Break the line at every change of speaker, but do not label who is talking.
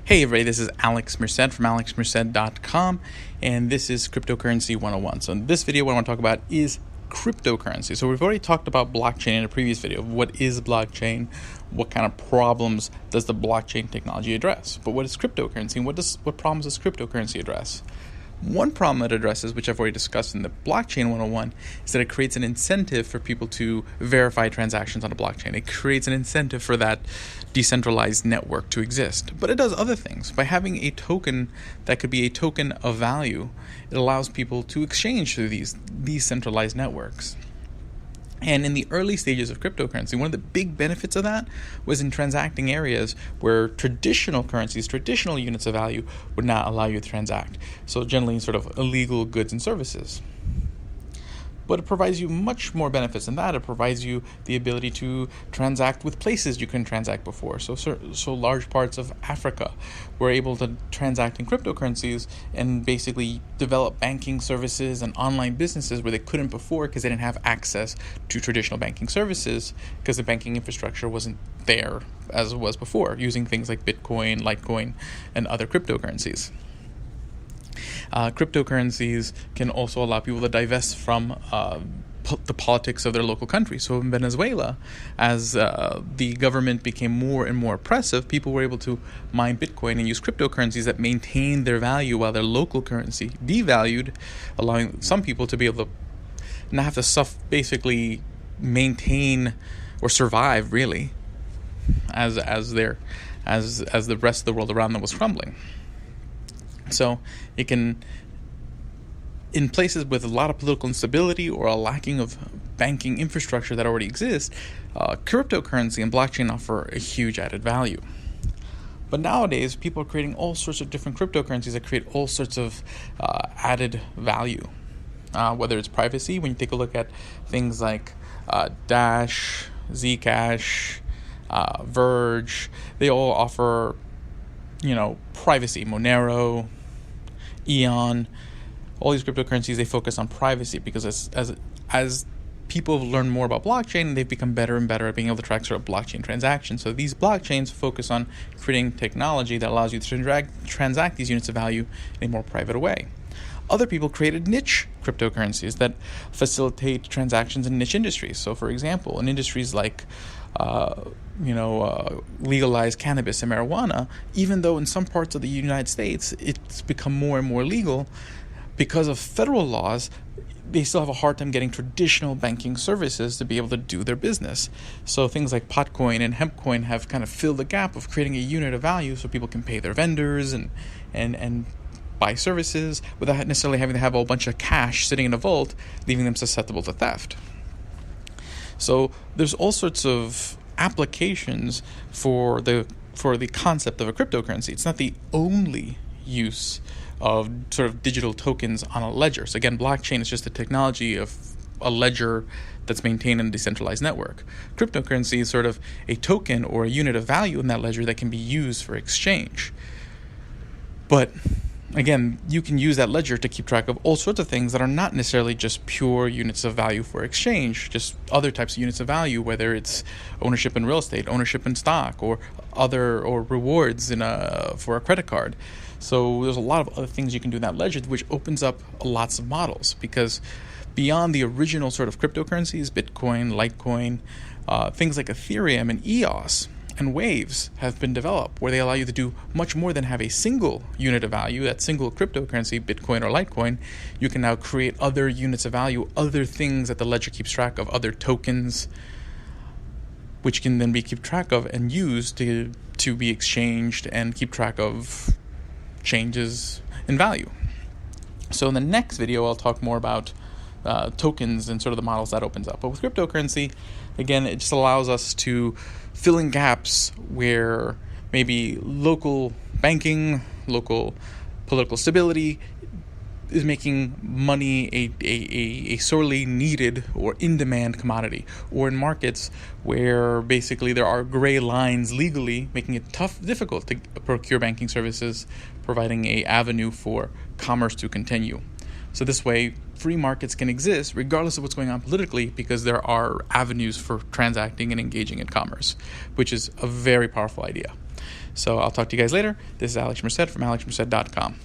Hey everybody, this is Alex Merced from alexmerced.com, and this is Cryptocurrency 101. So in this video, what I want to talk about is cryptocurrency. So we've already talked about blockchain in a previous video. What is blockchain? What kind of problems does the blockchain technology address? But what is cryptocurrency, and what problems does cryptocurrency address? One problem it addresses, which I've already discussed in the Blockchain 101, is that it creates an incentive for people to verify transactions on a blockchain. It creates an incentive for that decentralized network to exist. But it does other things. By having a token that could be a token of value, it allows people to exchange through these decentralized networks. And in the early stages of cryptocurrency, one of the big benefits of that was in transacting areas where traditional currencies, traditional units of value would not allow you to transact. So generally sort of illegal goods and services. But it provides you much more benefits than that. It provides you the ability to transact with places you couldn't transact before. So large parts of Africa were able to transact in cryptocurrencies and basically develop banking services and online businesses where they couldn't before because they didn't have access to traditional banking services because the banking infrastructure wasn't there as it was before, using things like Bitcoin, Litecoin, and other cryptocurrencies. Cryptocurrencies can also allow people to divest from the politics of their local country. So in Venezuela, as the government became more and more oppressive, people were able to mine Bitcoin and use cryptocurrencies that maintained their value while their local currency devalued, allowing some people to be able to not have to basically maintain or survive really as the rest of the world around them was crumbling. So it can, in places with a lot of political instability or a lacking of banking infrastructure that already exists, cryptocurrency and blockchain offer a huge added value. But nowadays, people are creating all sorts of different cryptocurrencies that create all sorts of added value. Whether it's privacy, when you take a look at things like Dash, Zcash, Verge, they all offer privacy. Monero, Eon, all these cryptocurrencies, they focus on privacy because as people have learned more about blockchain, they've become better and better at being able to track sort of blockchain transactions. So these blockchains focus on creating technology that allows you to transact these units of value in a more private way. Other people created niche cryptocurrencies that facilitate transactions in niche industries. So for example, in industries like legalized cannabis and marijuana, even though in some parts of the United States it's become more and more legal, because of federal laws, they still have a hard time getting traditional banking services to be able to do their business. So things like Potcoin and Hempcoin have kind of filled the gap of creating a unit of value so people can pay their vendors and buy services without necessarily having to have a whole bunch of cash sitting in a vault, leaving them susceptible to theft. So there's all sorts of applications for the concept of a cryptocurrency. It's not the only use of sort of digital tokens on a ledger. So again, blockchain is just the technology of a ledger that's maintained in a decentralized network. Cryptocurrency is sort of a token or a unit of value in that ledger that can be used for exchange. But again, you can use that ledger to keep track of all sorts of things that are not necessarily just pure units of value for exchange, just other types of units of value, whether it's ownership in real estate, ownership in stock, or rewards for a credit card. So there's a lot of other things you can do in that ledger, which opens up lots of models, because beyond the original sort of cryptocurrencies, Bitcoin, Litecoin, things like Ethereum and EOS and Waves have been developed where they allow you to do much more than have a single unit of value, that single cryptocurrency, Bitcoin or Litecoin. You can now create other units of value, other things that the ledger keeps track of, other tokens, which can then be kept track of and used to be exchanged and keep track of changes in value. So in the next video, I'll talk more about tokens and sort of the models that opens up. But with cryptocurrency, again, it just allows us to fill in gaps where maybe local banking, local political stability is making money a sorely needed or in-demand commodity, or in markets where basically there are gray lines legally, making it difficult to procure banking services, providing an avenue for commerce to continue. So this way, free markets can exist regardless of what's going on politically, because there are avenues for transacting and engaging in commerce, which is a very powerful idea. So I'll talk to you guys later. This is Alex Merced from alexmerced.com.